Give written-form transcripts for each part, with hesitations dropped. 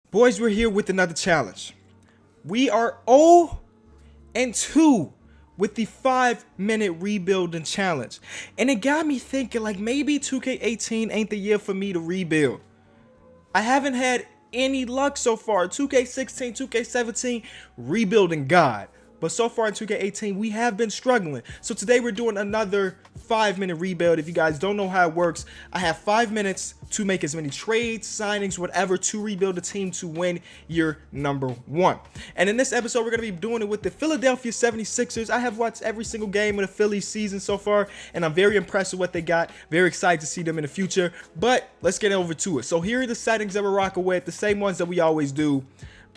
Boys, we're here with another challenge. We are 0-2 with the 5-minute rebuilding challenge. And it got me thinking, like, maybe 2K18 ain't the year for me to rebuild. I haven't had any luck so far. 2K16, 2K17, rebuilding God. But so far in 2K18, we have been struggling. So today we're doing another 5-minute rebuild. If you guys don't know how it works, I have 5 minutes to make as many trades, signings, whatever, to rebuild a team to win year number 1. And in this episode, we're going to be doing it with the Philadelphia 76ers. I have watched every single game of the Phillies season so far, and I'm very impressed with what they got. Very excited to see them in the future. But let's get over to it. So here are the settings that we're rocking with, the same ones that we always do.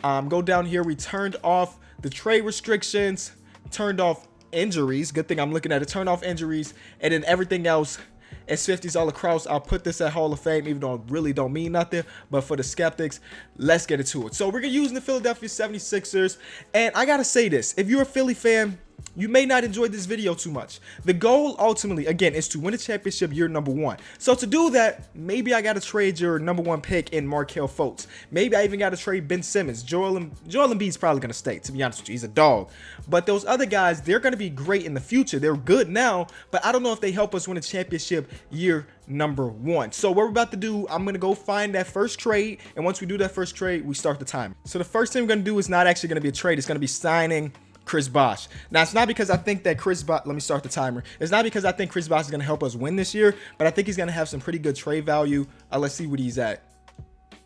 Go down here. We turned off the trade restrictions, turned off injuries. Good thing I'm looking at it. Turned off injuries, and then everything else is 50s all across. I'll put this at Hall of Fame, even though it really don't mean nothing. But for the skeptics, let's get into it. So we're gonna use the Philadelphia 76ers, and I gotta say this: if you're a Philly fan, you may not enjoy this video too much. The goal ultimately, again, is to win a championship year number 1. So to do that, maybe I got to trade your number 1 pick in Markelle Fultz. Maybe I even got to trade Ben Simmons. Joel Embiid's probably going to stay, to be honest with you. He's a dog. But those other guys, they're going to be great in the future. They're good now, but I don't know if they help us win a championship year number 1. So what we're about to do, I'm going to go find that first trade. And once we do that first trade, we start the timer. So the first thing we're going to do is not actually going to be a trade. It's going to be signing Chris Bosh. Now, it's not because I think that Chris Bosh, let me start the timer. It's not because I think Chris Bosh is going to help us win this year, but I think he's going to have some pretty good trade value. Let's see what he's at.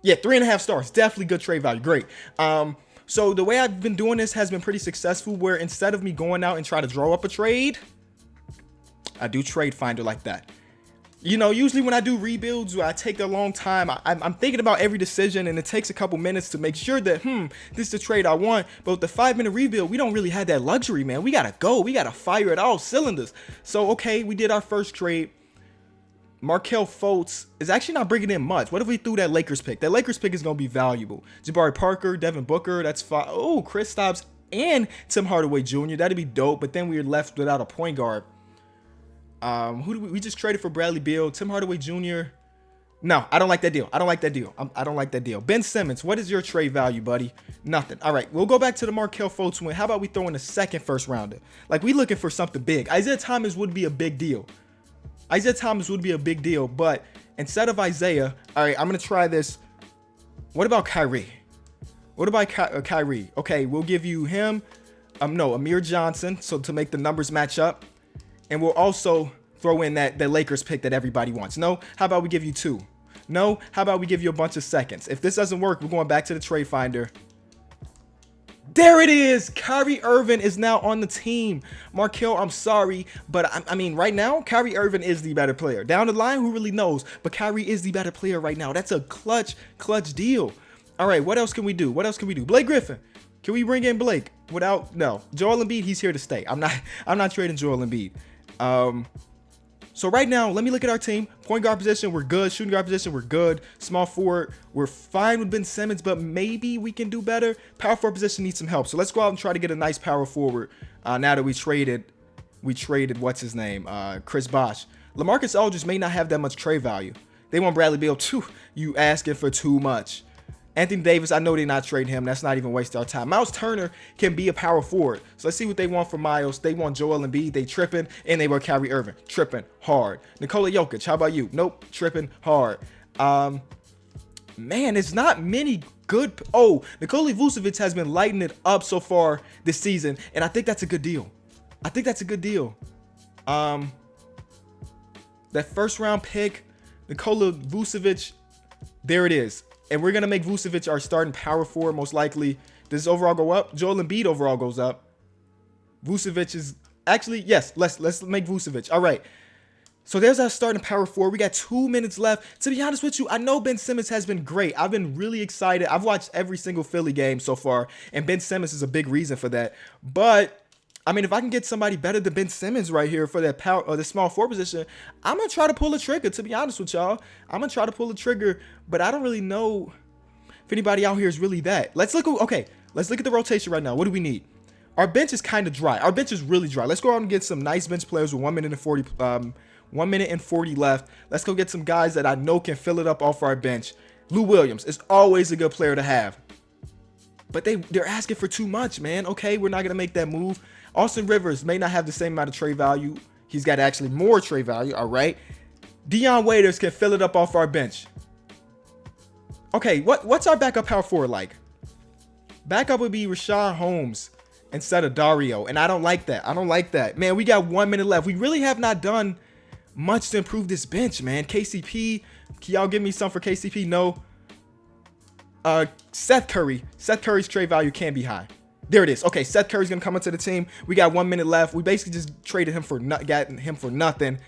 Yeah, 3.5 stars. Definitely good trade value. Great. So the way I've been doing this has been pretty successful, where instead of me going out and try to draw up a trade, I do Trade Finder like that. You know, usually when I do rebuilds, I take a long time. I'm thinking about every decision, and it takes a couple minutes to make sure that, this is the trade I want. But with the 5-minute rebuild, we don't really have that luxury, man. We got to go. We got to fire at all cylinders. So, okay, we did our first trade. Markelle Fultz is actually not bringing in much. What if we threw that Lakers pick? That Lakers pick is going to be valuable. Jabari Parker, Devin Booker, that's fine. Oh, Kristaps and Tim Hardaway Jr. That'd be dope. But then we were left without a point guard. Who do we just traded for Bradley Beal, Tim Hardaway Jr. No, I don't like that deal. I don't like that deal. I don't like that deal. Ben Simmons, what is your trade value, buddy? Nothing. All right, we'll go back to the Markelle Fultz win. How about we throw in a second first rounder? Like, we looking for something big. Isaiah Thomas would be a big deal. But instead of Isaiah, all right, I'm gonna try this. What about Kyrie? Kyrie? Okay, we'll give you him. No, Amir Johnson. So to make the numbers match up. And we'll also throw in that Lakers pick that everybody wants. No, how about we give you 2? No, how about we give you a bunch of seconds? If this doesn't work, we're going back to the trade finder. There it is. Kyrie Irving is now on the team. Markelle, I'm sorry, but I mean, right now, Kyrie Irving is the better player. Down the line, who really knows? But Kyrie is the better player right now. That's a clutch deal. All right, what else can we do? Blake Griffin. Can we bring in Blake without? No. Joel Embiid, he's here to stay. I'm not trading Joel Embiid. So right now, let me look at our team. Point guard position, we're good. Shooting guard position, we're good. Small forward, we're fine with Ben Simmons, but maybe we can do better. Power forward position needs some help. So let's go out and try to get a nice power forward. Now that we traded what's his name? Chris Bosh. LaMarcus Aldridge may not have that much trade value. They want Bradley Beal too. You asking for too much. Anthony Davis, I know they're not trading him. That's not even wasting our time. Miles Turner can be a power forward. So let's see what they want from Miles. They want Joel Embiid. They tripping. And they want Kyrie Irving. Tripping hard. Nikola Jokic, how about you? Nope. Tripping hard. Man, it's not many good. Oh, Nikola Vucevic has been lighting it up so far this season. And I think that's a good deal. That first round pick, Nikola Vucevic, there it is. And we're going to make Vucevic our starting power forward, most likely. Does his overall go up? Joel Embiid overall goes up. Vucevic is actually, yes, let's make Vucevic. All right. So there's our starting power forward. We got 2 minutes left. To be honest with you, I know Ben Simmons has been great. I've been really excited. I've watched every single Philly game so far, and Ben Simmons is a big reason for that. But I mean, if I can get somebody better than Ben Simmons right here for that power or the small forward position, I'm going to try to pull a trigger, to be honest with y'all. I'm going to try to pull a trigger, but I don't really know if anybody out here is really that. Let's look at the rotation right now. What do we need? Our bench is kind of dry. Our bench is really dry. Let's go out and get some nice bench players with 1 minute and 40 left. Let's go get some guys that I know can fill it up off our bench. Lou Williams is always a good player to have. But they're asking for too much, man. Okay, we're not going to make that move. Austin Rivers may not have the same amount of trade value. He's got actually more trade value, all right? Dion Waiters can fill it up off our bench. Okay, what's our backup power forward like? Backup would be Rashawn Holmes instead of Dario, and I don't like that. I don't like that. Man, we got 1 minute left. We really have not done much to improve this bench, man. KCP, can y'all give me some for KCP? No. Seth Curry. Seth Curry's trade value can be high. There it is. Okay, Seth Curry's gonna come into the team. We got 1 minute left. We basically just traded him for nothing.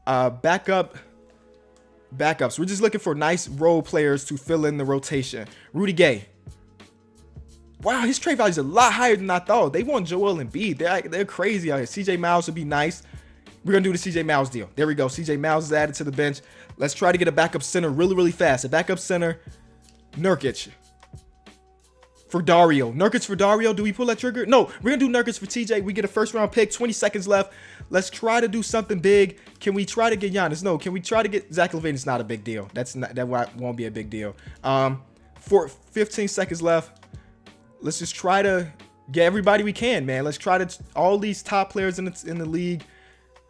Backups. We're just looking for nice role players to fill in the rotation. Rudy Gay. Wow, his trade value is a lot higher than I thought. They want Joel Embiid. They're crazy out here. CJ Miles would be nice. We're gonna do the CJ Miles deal. There we go. CJ Miles is added to the bench. Let's try to get a backup center really fast. A backup center. Nurkic for Dario. Nurkic for Dario. Do we pull that trigger? No, we're gonna do Nurkic for TJ. We get a first round pick. 20 seconds left. Let's try to do something big. Can we try to get Giannis? No. Can we try to get Zach LaVine? It's not a big deal. That won't be a big deal. For 15 seconds left. Let's just try to get everybody we can, man. Let's try to all these top players in the league.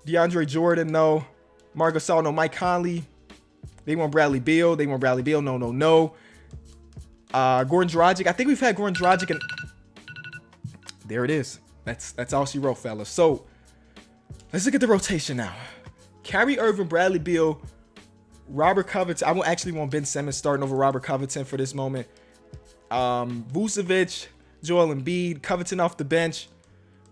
DeAndre Jordan, no. Marc Gasol, no. Mike Conley. They want Bradley Beal. No. Goran Dragic. I think we've had Goran Dragic, and there it is. That's all she wrote, fellas. So let's look at the rotation now. Kyrie Irving, Bradley Beal, Robert Covington. I actually want Ben Simmons starting over Robert Covington for this moment. Vucevic, Joel Embiid, Covington off the bench.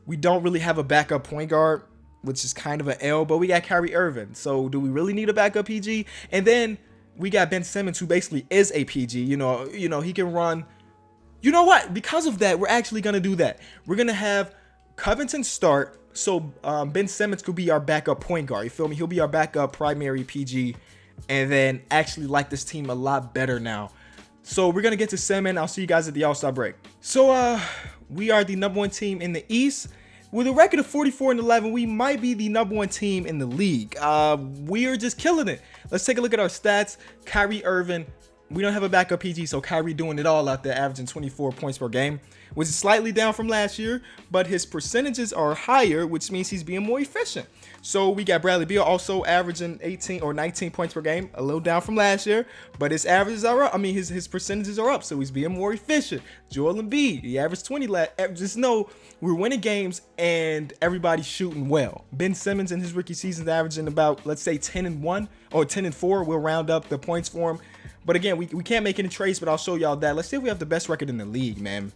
We don't really have a backup point guard, which is kind of an L, but we got Kyrie Irving. So do we really need a backup PG? And then we got Ben Simmons, who basically is a PG. You know, he can run. You know what? Because of that, we're actually going to do that. We're going to have Covington start, so Ben Simmons could be our backup point guard. You feel me? He'll be our backup primary PG, and then actually like this team a lot better now. So we're going to get to Simmons. I'll see you guys at the All-Star break. So we are the #1 team in the East. With a record of 44-11, we might be the #1 team in the league. We are just killing it. Let's take a look at our stats. Kyrie Irving, we don't have a backup PG, so Kyrie doing it all out there, averaging 24 points per game, which is slightly down from last year, but his percentages are higher, which means he's being more efficient. So we got Bradley Beal also averaging 18 or 19 points per game, a little down from last year, but his averages are up. I mean, his percentages are up, so he's being more efficient. Joel Embiid, he averaged 20 last. Just know we're winning games and everybody's shooting well. Ben Simmons in his rookie season is averaging about, let's say, 10-1 or 10-4. We'll round up the points for him. But again, we can't make any trades, but I'll show y'all that. Let's see if we have the best record in the league, man.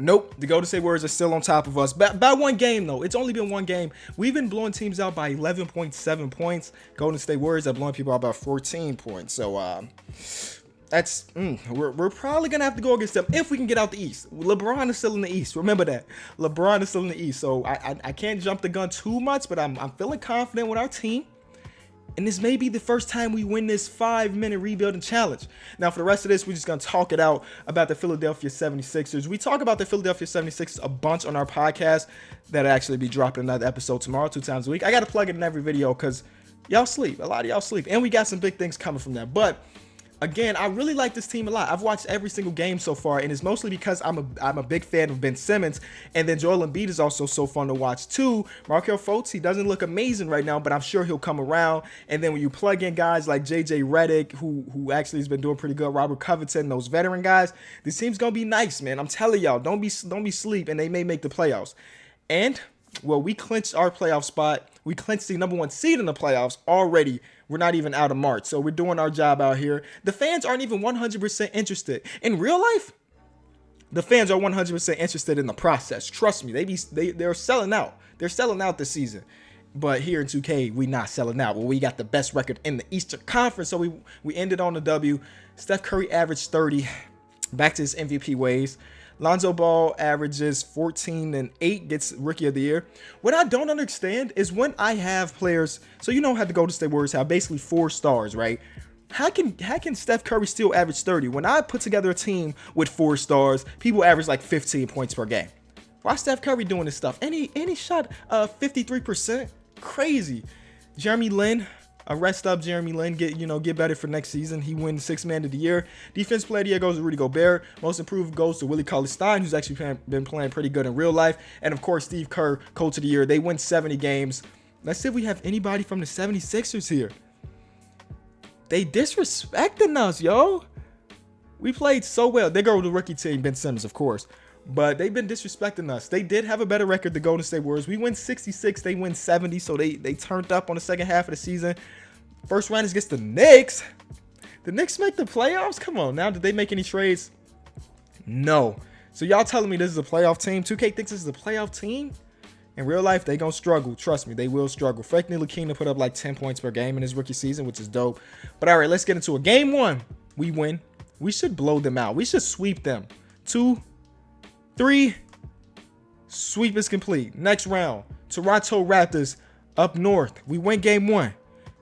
Nope, the Golden State Warriors are still on top of us. By one game, though. It's only been one game. We've been blowing teams out by 11.7 points. Golden State Warriors are blowing people out by 14 points. So, that's we're probably gonna have to go against them if we can get out the East. LeBron is still in the East. Remember that. LeBron is still in the East. So I can't jump the gun too much, but I'm feeling confident with our team. And this may be the first time we win this 5-minute rebuilding challenge. Now, for the rest of this, we're just going to talk it out about the Philadelphia 76ers. We talk about the Philadelphia 76ers a bunch on our podcast. That'll actually be dropping another episode tomorrow, 2 times a week. I got to plug it in every video because y'all sleep. A lot of y'all sleep. And we got some big things coming from that. But again, I really like this team a lot. I've watched every single game so far, and it's mostly because I'm a big fan of Ben Simmons, and then Joel Embiid is also so fun to watch too. Markelle Fultz, he doesn't look amazing right now, but I'm sure he'll come around. And then when you plug in guys like JJ Redick, who actually has been doing pretty good, Robert Covington, those veteran guys, this team's gonna be nice, man. I'm telling y'all, don't be sleep, and they may make the playoffs. And well, we clinched our playoff spot. We clinched the #1 seed in the playoffs already. We're not even out of March, so we're doing our job out here. The fans aren't even 100% interested. In real life, the fans are 100% interested in the process. Trust me, they're selling out. They're selling out this season. But here in 2K, we not selling out. Well, we got the best record in the Eastern Conference, so we ended on a W. Steph Curry averaged 30, back to his MVP ways. Lonzo Ball averages 14 and 8, gets Rookie of the Year. What I don't understand is when I have players, so you know how the Golden State Warriors have basically 4 stars, right? How can Steph Curry still average 30? When I put together a team with 4 stars, people average like 15 points per game. Why Steph Curry doing this stuff? And he shot 53%. Crazy. Jeremy Lin, Rest up Jeremy Lin, get better for next season. He wins 6th Man of the Year. Defense Player of the Year goes to Rudy Gobert. Most Improved goes to Willie Cauley-Stein, who's actually been playing pretty good in real life. And of course, Steve Kerr, Coach of the Year. They win 70 games. Let's see if we have anybody from the 76ers here. They disrespecting us, yo. We played so well. They go with the rookie team, Ben Simmons, of course. But they've been disrespecting us. They did have a better record than Golden State Warriors. We win 66. They win 70. So they turned up on the second half of the season. First round is against the Knicks. The Knicks make the playoffs? Come on. Now, did they make any trades? No. So y'all telling me this is a playoff team? 2K thinks this is a playoff team? In real life, they going to struggle. Trust me, they will struggle. Frank Ntilikina put up like 10 points per game in his rookie season, which is dope. But all right, let's get into it. Game 1, we win. We should blow them out. We should sweep them. 2, 3, sweep is complete. Next round, Toronto Raptors up north. We win game 1.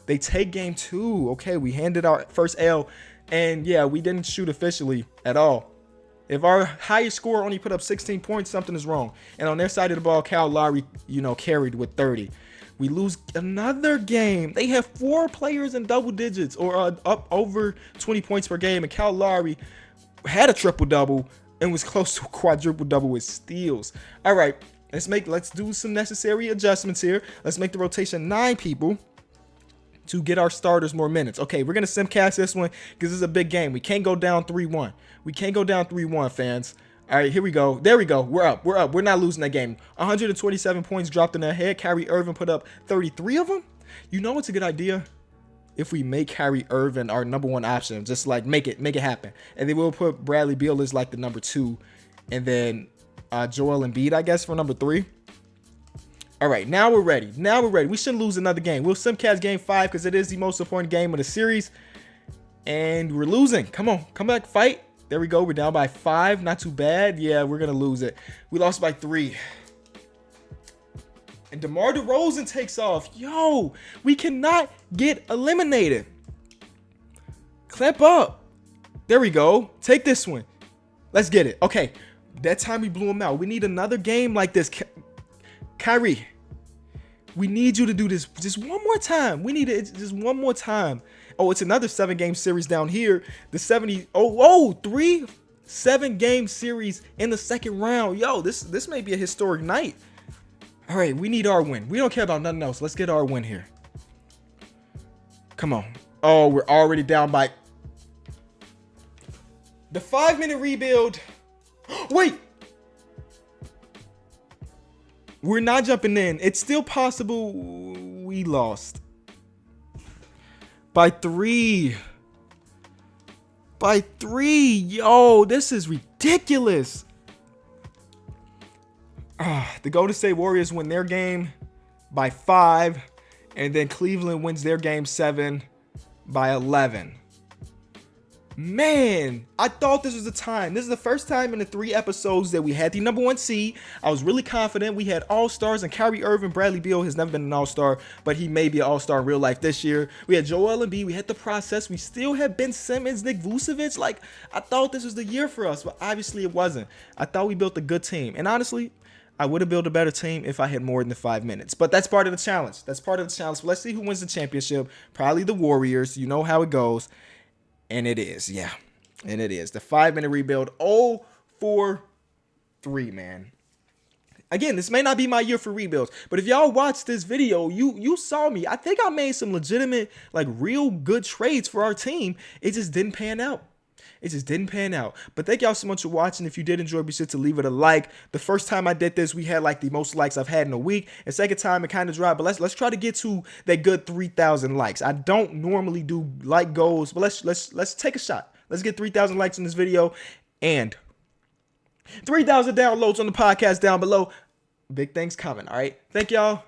They take game 2. Okay, we handed our first L. And yeah, we didn't shoot officially at all. If our highest scorer only put up 16 points, something is wrong. And on their side of the ball, Kyle Lowry, carried with 30. We lose another game. They have 4 players in double digits or up over 20 points per game. And Kyle Lowry had a triple-double and was close to a quadruple-double with steals. All right, let's do some necessary adjustments here. Let's make the rotation 9 people to get our starters more minutes. Okay, we're going to simcast this one because this is a big game. We can't go down 3-1. We can't go down 3-1, fans. All right, here we go. There we go. We're up. We're not losing that game. 127 points dropped in their head. Kyrie Irving put up 33 of them. You know what's a good idea? If we make Kyrie Irving our number 1 option, just like make it happen. And then we'll put Bradley Beal as like the number 2. And then Joel Embiid, I guess, for number 3. All right, now we're ready. We shouldn't lose another game. We'll simcast game 5 because it is the most important game of the series. And we're losing. Come on, come back, fight. There we go. We're down by 5. Not too bad. Yeah, we're going to lose it. We lost by 3. And DeMar DeRozan takes off. Yo, we cannot get eliminated. Clamp up. There we go. Take this one. Let's get it. Okay, that time we blew him out. We need another game like this. Kyrie, we need you to do this just one more time. We need it just one more time. Oh, it's another 7-game series down here. The 3 7-game series in the second round. Yo, this may be a historic night. All right, we need our win. We don't care about nothing else. Let's get our win here. Come on. Oh, we're already down by the 5-minute rebuild. Wait. We're not jumping in. It's still possible we lost. By 3. By 3. Yo, this is ridiculous. The Golden State Warriors win their game by 5. And then Cleveland wins their game 7 by 11. Man, I thought this was the time. This is the first time in the 3 episodes that we had the number 1 seed. I was really confident. We had all-stars, and Kyrie Irving. Bradley Beal has never been an all-star, but he may be an all-star in real life this year. We had Joel Embiid. We had the process. We still had Ben Simmons, Nick Vucevic. Like, I thought this was the year for us, but obviously it wasn't. I thought we built a good team. And honestly, I would have built a better team if I had more than 5 minutes. But that's part of the challenge. But let's see who wins the championship. Probably the Warriors. You know how it goes. And it is, yeah. And it is. The 5-minute rebuild. 0-4-3, man. Again, this may not be my year for rebuilds, but if y'all watched this video, you saw me. I think I made some legitimate, like, real good trades for our team. It just didn't pan out. But thank y'all so much for watching. If you did enjoy, be sure to leave it a like. The first time I did this, we had like the most likes I've had in a week. And second time it kind of dropped, but let's try to get to that good 3,000 likes. I don't normally do like goals, but let's take a shot. Let's get 3,000 likes in this video and 3,000 downloads on the podcast down below. Big things coming. All right. Thank y'all.